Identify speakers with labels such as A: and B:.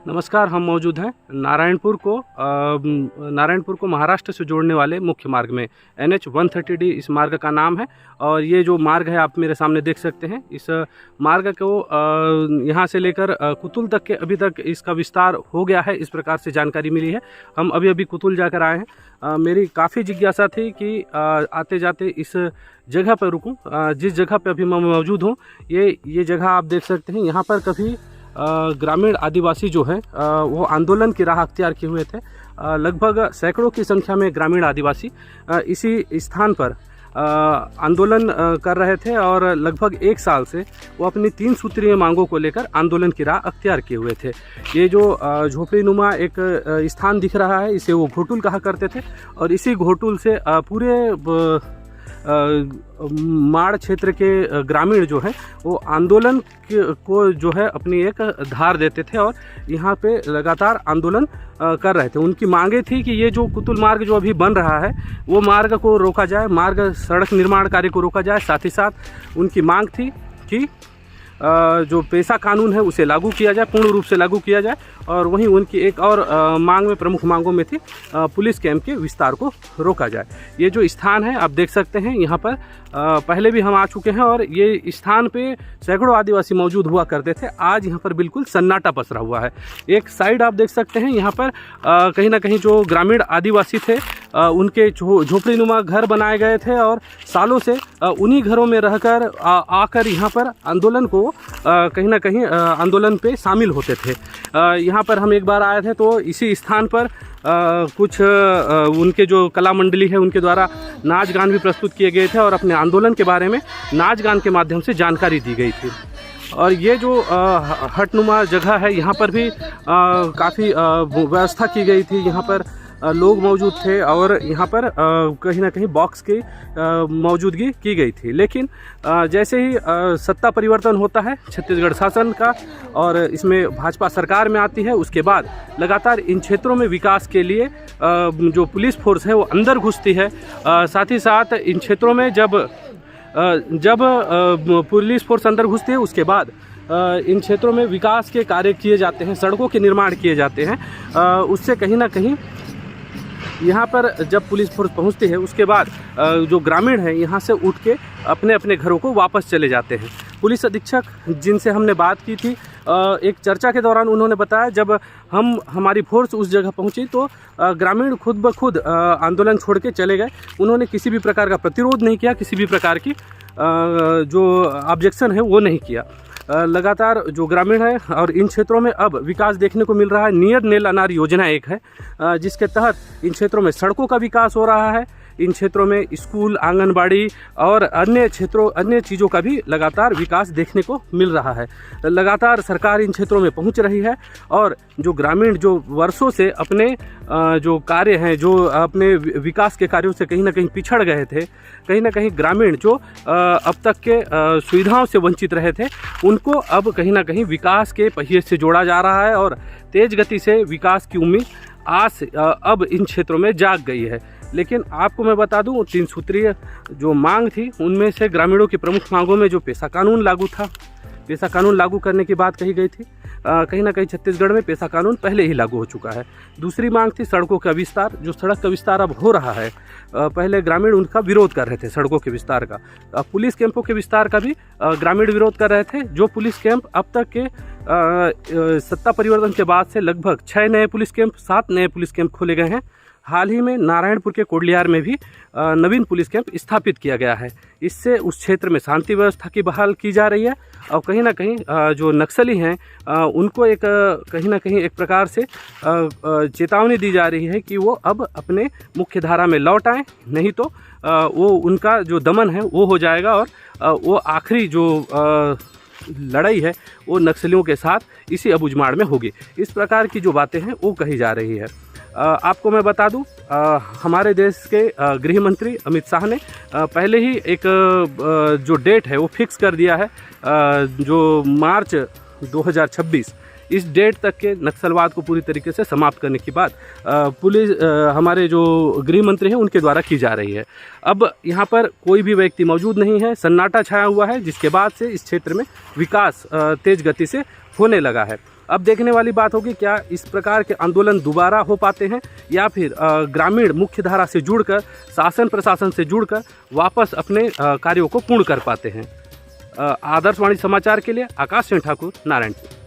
A: नमस्कार। हम मौजूद हैं नारायणपुर को महाराष्ट्र से जोड़ने वाले मुख्य मार्ग में। NH 130D इस मार्ग का नाम है और ये जो मार्ग है आप मेरे सामने देख सकते हैं। इस मार्ग को यहाँ से लेकर कुतुल तक के अभी तक इसका विस्तार हो गया है, इस प्रकार से जानकारी मिली है। हम अभी कुतुल जाकर आए हैं। मेरी काफ़ी जिज्ञासा थी कि आते जाते इस जगह पर रुकूं। जिस जगह पर अभी मैं मौजूद हूँ ये जगह आप देख सकते हैं। यहाँ पर कभी ग्रामीण आदिवासी जो है वो आंदोलन की राह अख्तियार किए हुए थे। लगभग सैकड़ों की संख्या में ग्रामीण आदिवासी इसी स्थान पर आंदोलन कर रहे थे और लगभग 1 साल से वो अपनी 3 सूत्रीय मांगों को लेकर आंदोलन की राह अख्तियार किए हुए थे। ये जो झोपड़ी नुमा एक स्थान दिख रहा है, इसे वो घोटुल कहा करते थे और इसी घोटुल से पूरे माड़ क्षेत्र के ग्रामीण जो है वो आंदोलन को जो है अपनी एक धार देते थे और यहाँ पे लगातार आंदोलन कर रहे थे। उनकी मांगे थी कि ये जो कुतुल मार्ग जो अभी बन रहा है वो मार्ग को रोका जाए, मार्ग सड़क निर्माण कार्य को रोका जाए। साथ ही साथ उनकी मांग थी कि जो पेशा कानून है उसे लागू किया जाए, पूर्ण रूप से लागू किया जाए। और वहीं उनकी एक और मांग में प्रमुख मांगों में थी पुलिस कैंप के विस्तार को रोका जाए। ये जो स्थान है आप देख सकते हैं, यहाँ पर पहले भी हम आ चुके हैं और ये स्थान पे सैकड़ों आदिवासी मौजूद हुआ करते थे। आज यहाँ पर बिल्कुल सन्नाटा पसरा हुआ है। एक साइड आप देख सकते हैं, यहाँ पर कहीं ना कहीं जो ग्रामीण आदिवासी थे उनके झोपड़ी नुमा घर बनाए गए थे और सालों से उन्हीं घरों में रहकर आकर यहाँ पर आंदोलन को कहीं ना कहीं आंदोलन पे शामिल होते थे। यहाँ पर हम एक बार आए थे तो इसी स्थान पर कुछ उनके जो कला मंडली है उनके द्वारा नाच गान भी प्रस्तुत किए गए थे और अपने आंदोलन के बारे में नाच गान के माध्यम से जानकारी दी गई थी। और ये जो हटनुमा जगह है यहाँ पर भी काफ़ी व्यवस्था की गई थी। यहाँ पर लोग मौजूद थे और यहाँ पर कहीं ना कहीं बॉक्स की मौजूदगी की गई थी। लेकिन जैसे ही सत्ता परिवर्तन होता है छत्तीसगढ़ शासन का और इसमें भाजपा सरकार में आती है, उसके बाद लगातार इन क्षेत्रों में विकास के लिए जो पुलिस फोर्स है वो अंदर घुसती है। साथ ही साथ इन क्षेत्रों में जब पुलिस फोर्स अंदर घुसती है उसके बाद इन क्षेत्रों में विकास के कार्य किए जाते हैं, सड़कों के निर्माण किए जाते हैं। उससे कहीं ना कहीं यहाँ पर जब पुलिस फोर्स पहुँचती है उसके बाद जो ग्रामीण हैं यहाँ से उठ के अपने अपने घरों को वापस चले जाते हैं। पुलिस अधीक्षक जिनसे हमने बात की थी, एक चर्चा के दौरान उन्होंने बताया जब हमारी फोर्स उस जगह पहुँची तो ग्रामीण खुद ब खुद आंदोलन छोड़ के चले गए। उन्होंने किसी भी प्रकार का प्रतिरोध नहीं किया, किसी भी प्रकार की जो ऑब्जेक्शन है वो नहीं किया। लगातार जो ग्रामीण है और इन क्षेत्रों में अब विकास देखने को मिल रहा है। नियत नेल अनार योजना एक है जिसके तहत इन क्षेत्रों में सड़कों का विकास हो रहा है। इन क्षेत्रों में स्कूल, आंगनबाड़ी और अन्य चीज़ों का भी लगातार विकास देखने को मिल रहा है। लगातार सरकार इन क्षेत्रों में पहुंच रही है और जो ग्रामीण जो वर्षों से अपने जो कार्य हैं, जो अपने विकास के कार्यों से कहीं ना कहीं पिछड़ गए थे, कहीं ना कहीं ग्रामीण जो अब तक के सुविधाओं से वंचित रहे थे, उनको अब कहीं ना कहीं विकास के पहिए से जोड़ा जा रहा है और तेज गति से विकास की उम्मीद आज अब इन क्षेत्रों में जाग गई है। लेकिन आपको मैं बता दूं 3 सूत्रीय जो मांग थी उनमें से ग्रामीणों की प्रमुख मांगों में जो पेशा कानून लागू था, पेशा कानून लागू करने की बात कही गई थी। कहीं ना कहीं छत्तीसगढ़ में पेशा कानून पहले ही लागू हो चुका है। दूसरी मांग थी सड़कों का विस्तार, जो सड़क का विस्तार अब हो रहा है। पहले ग्रामीण उनका विरोध कर रहे थे सड़कों के विस्तार का। पुलिस कैंपों के विस्तार का भी ग्रामीण विरोध कर रहे थे। जो पुलिस कैंप अब तक के सत्ता परिवर्तन के बाद से लगभग 6 नए पुलिस कैंप, 7 नए पुलिस कैंप खोले गए हैं। हाल ही में नारायणपुर के कोडलियार में भी नवीन पुलिस कैंप स्थापित किया गया है। इससे उस क्षेत्र में शांति व्यवस्था की बहाल की जा रही है और कहीं ना कहीं जो नक्सली हैं उनको एक कहीं ना कहीं एक प्रकार से चेतावनी दी जा रही है कि वो अब अपने मुख्य धारा में लौट आएँ, नहीं तो वो उनका जो दमन है वो हो जाएगा और वो आखिरी जो लड़ाई है वो नक्सलियों के साथ इसी अबुझमाड़ में होगी। इस प्रकार की जो बातें हैं वो कही जा रही है। आपको मैं बता दूं, हमारे देश के गृह मंत्री अमित शाह ने पहले ही एक जो डेट है वो फिक्स कर दिया है, जो मार्च 2026 इस डेट तक के नक्सलवाद को पूरी तरीके से समाप्त करने की बात हमारे जो गृह मंत्री हैं उनके द्वारा की जा रही है। अब यहाँ पर कोई भी व्यक्ति मौजूद नहीं है, सन्नाटा छाया हुआ है, जिसके बाद से इस क्षेत्र में विकास तेज गति से होने लगा है। अब देखने वाली बात होगी क्या इस प्रकार के आंदोलन दोबारा हो पाते हैं या फिर ग्रामीण मुख्य धारा से जुड़कर, शासन प्रशासन से जुड़कर वापस अपने कार्यों को पूर्ण कर पाते हैं। आदर्शवाणी समाचार के लिए आकाश सिंह ठाकुर, नारायणपुर।